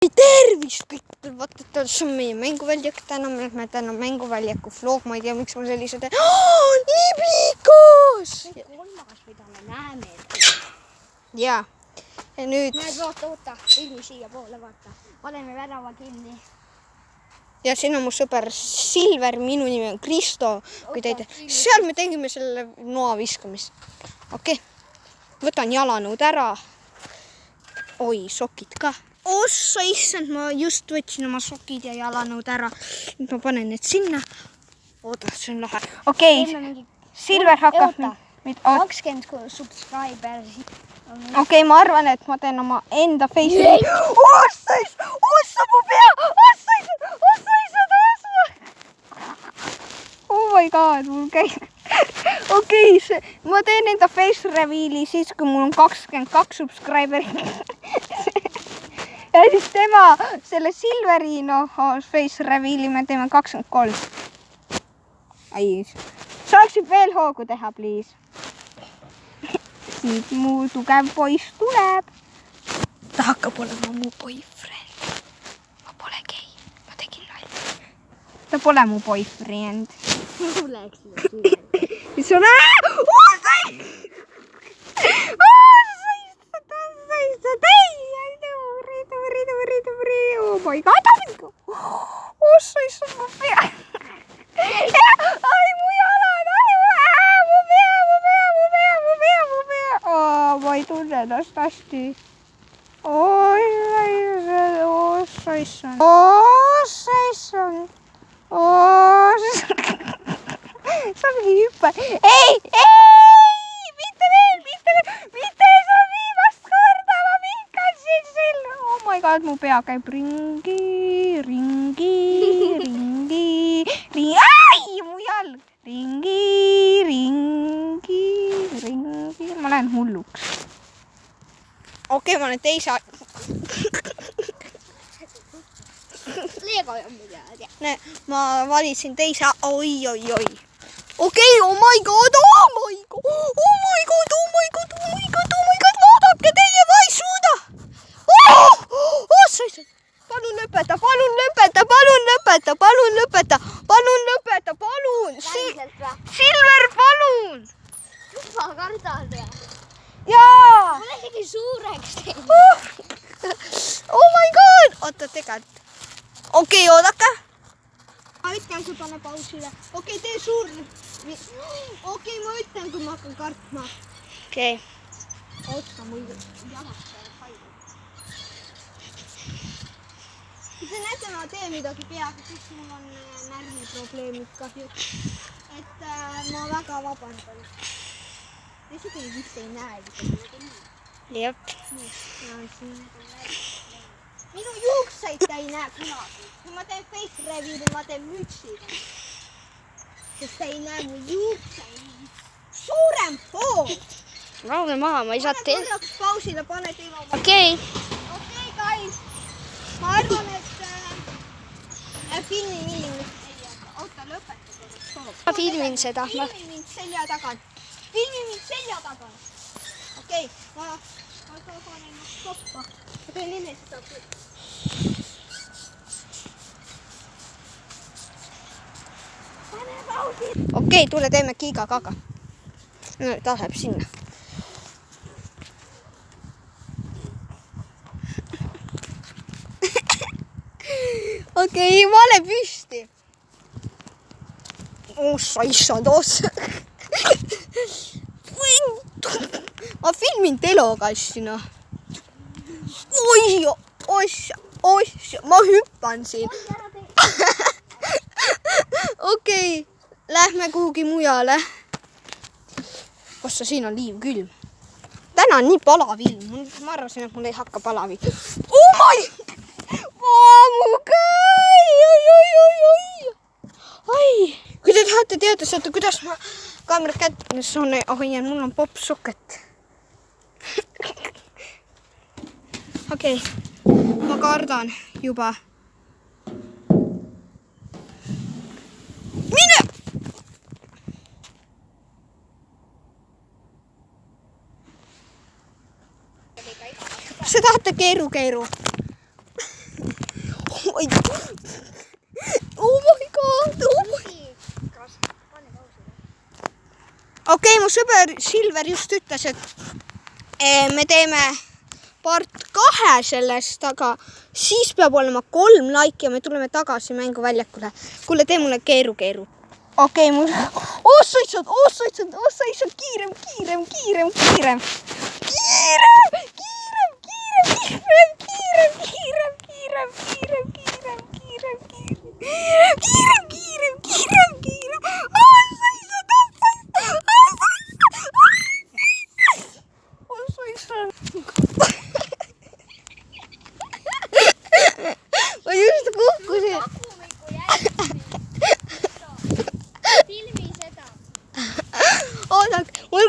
Tervist kõik, vaata, see on meie mänguväljak täna, me lähme täna mänguväljaku vlog, ma ei tea, miks ma sellise teen. Nii pikas! Kolmas, mida me näeme. Jaa, ja nüüd... Näed, oota, ilmi siia poole, vaata. Paneme värava kinni. Ja siin on mu sõber Silver, minu nimi on Kristo. Seal me tegime selle noa viskamist. Okei, võtan jalanõud ära. Oi, sokid ka. Ossa, issand, ma just võtsin oma sokid ja jalanõud ära. Nüüd ma panen need sinna. Oota, see on lahe. Okei, Silver hakkab. 20 subscriber. Okei, ma arvan, et ma teen oma enda Facebooki. Ossa, mu pea! Ossa! Oh my god, mul käib. Okei, ma teen enda face reveal'i siis, kui mul on 22 subscriberi. Ja siis tema, selle Silveri face reveal'i me teeme 23. Ai, saaksid veel hoogu teha, please. Siit mu tugev poiss tuleb. Ta hakkab olema mu boyfriend. Ma pole gei, ma tegin nalja. Ta pole mu boyfriend. Mis on? Oh my god! Ossa, issand, mu pea! Ai, mu jalad! Mu pea! Oh, ma ei tunne ennast hästi. Ossa, issand! Sa mingi hüppe. Ei! Mitte sa viimast korda, ma vihkasin sille. Oh my god, mu pea käib ringi. Ai, mu jalg. Ringi. Ma lähen hulluks. Okei, ma olen teise... Leego on midagi. Näe, ma valitsin teise... Oi. Okei, oh my god, vaadake teie, ma ei suuda. Palun lõpeta. Silver, palun. Ma kardan. Jaa. Ma olen isegi suureks teinud. Oh my god. Oota, tegelikult. Okei, oodake. Ma ütlen, kui pane pausile. Okei, tee suur. Okei, ma ütlen, kui ma hakkan kartma. Okei. Oota, mul jalad peale paigu. Kui te näete, ma teen midagi peaga, siis mul on närviprobleemid kahju. Et ma väga vabandan. Isegi vist ei näe. Jep. Minu juukseid ta ei näe kunagi. Kui ma teen face reveal'i, ma teen mütsiga. Sest ta ei näe mu juukseid. Suurem pool! Rahune maha, ma ei saa Pane korraks pausile, pane teema oma. Okei, guys. Ma arvan, et filmi millimist ei jäta. Oota, lõpeta korraks. ma filmin seda. Filmi mind selja tagant. Okei, ma tahan ennast koppa. Ma teen enestab. Okei, tule teeme kiiga-kaga. No, ta läheb sinna. Okei, vale püsti. Ossa, issand. Ma filmin teloga asjina. Oi, ma hüppan siin. Okei, lähme kuhugi mujale. Ossa, siin on liivkülm. Täna on nii palav ilm. Ma arvasin, et mul ei hakka palav ilm. Oh my! Vaamuga! Ai! Kui te tahate teada seda, kuidas ma kaamera kättes hoian, mul on popsoket. Okei, ma kardan juba. Mine! Sa tahate keeru. my god. Oh my god. Okei, mu sõber Silver just ütles, et me teeme part 2 sellest, aga siis peab olema 3 laiki ja me tuleme tagasi mänguväljakule. Kuule, tee mulle keeru. Okei, mul... sa isad, kiirem. Ma just kukkusin. Filmi seda. Oodake, mul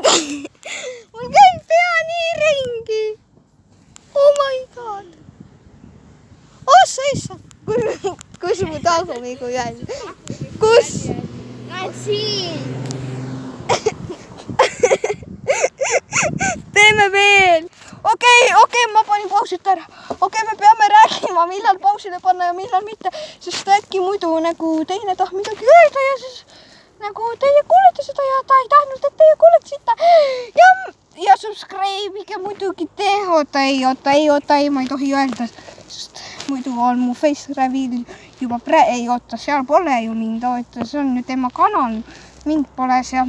käib pea nii ringi. Oh my god. Sa isad. Kus mu tagumigu jäi? Kus? Näed siin. Teeme veel. Okei, ma panin pausit ära. Me peame rääkima, millal pausile panna ja millal mitte, sest äkki muidu nagu teine tahab midagi öelda ja siis nagu teie kuulete seda ja ta ei tahtnud, et teie kuuleksite. Ja subscribe'ige muidugi ei, ma ei tohi öelda, sest muidu on mu face reveal juba seal pole ju mind, see on ju tema kanal, mind pole seal.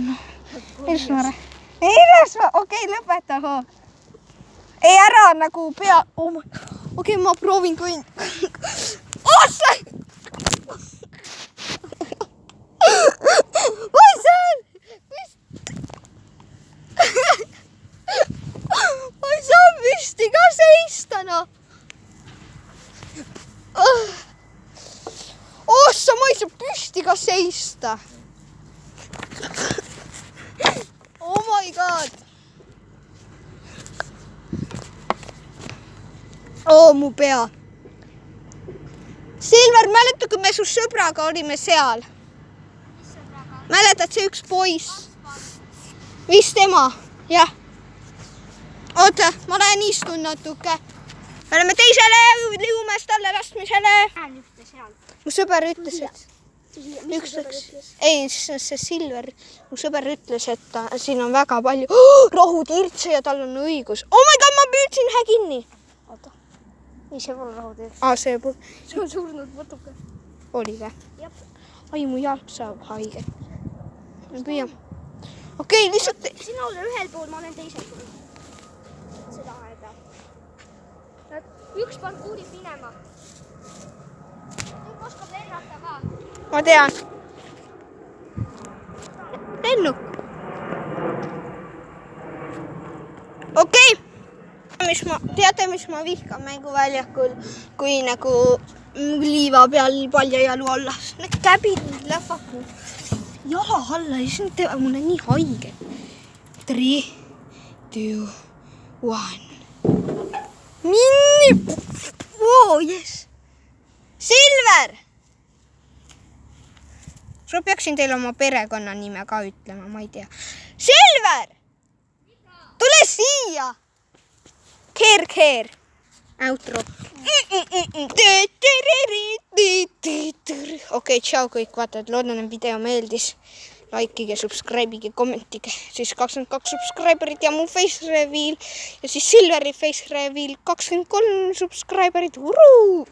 Okei, lõpeta hoog. Ei ära nagu pea... Okei, ma proovin kui... Ma ei saa püsti ka seista, no. Ma ei saa püsti ka seista. Oh my god. Mu pea. Silver, mäletad, kui me su sõbraga olime seal? Mäletad see üks poiss? Vist tema? Jah. Oota, ma lähen istun natuke. Me oleme teisele liumes talle rastmisele. Mu sõber ütles, et... Ei, see Silver, mu sõber ütles, et siin on väga palju rohutirtse ja tal on õigus. Oh my god, ma püüdsin kinni. Oota. Ei, see pole rohutirts. See on surnud võtuke. Oli või? Ai, mu jalg saab haige. Püüam. Okei, lihtsalt... Sina ole ühel pool, ma olen teisel pool. Seda aega. Üks pank uurib minema. Nüüd oskab lennata ka. Ma tean. Lennuk. Okei. Teate, mis ma vihkan mänguväljakul, kui nagu liiva peal paljajalu alla. Need käbid lähevad mu jala alla ja siis need teevad mulle nii haige. 3, 2, 1. Minni! Wow, yes! Silver! Sa peaksin teile oma perekonnanime ka ütlema, ma ei tea. Silver! Tule siia! Keer. Outro. Okei, tšau kõik vaatajad, loodan, et video meeldis. Likeige, subscribe'ige, kommentige. Siis 22 subscriberit ja mu face reveal. Ja siis Silveri face reveal 23 subscriberit. Uruu!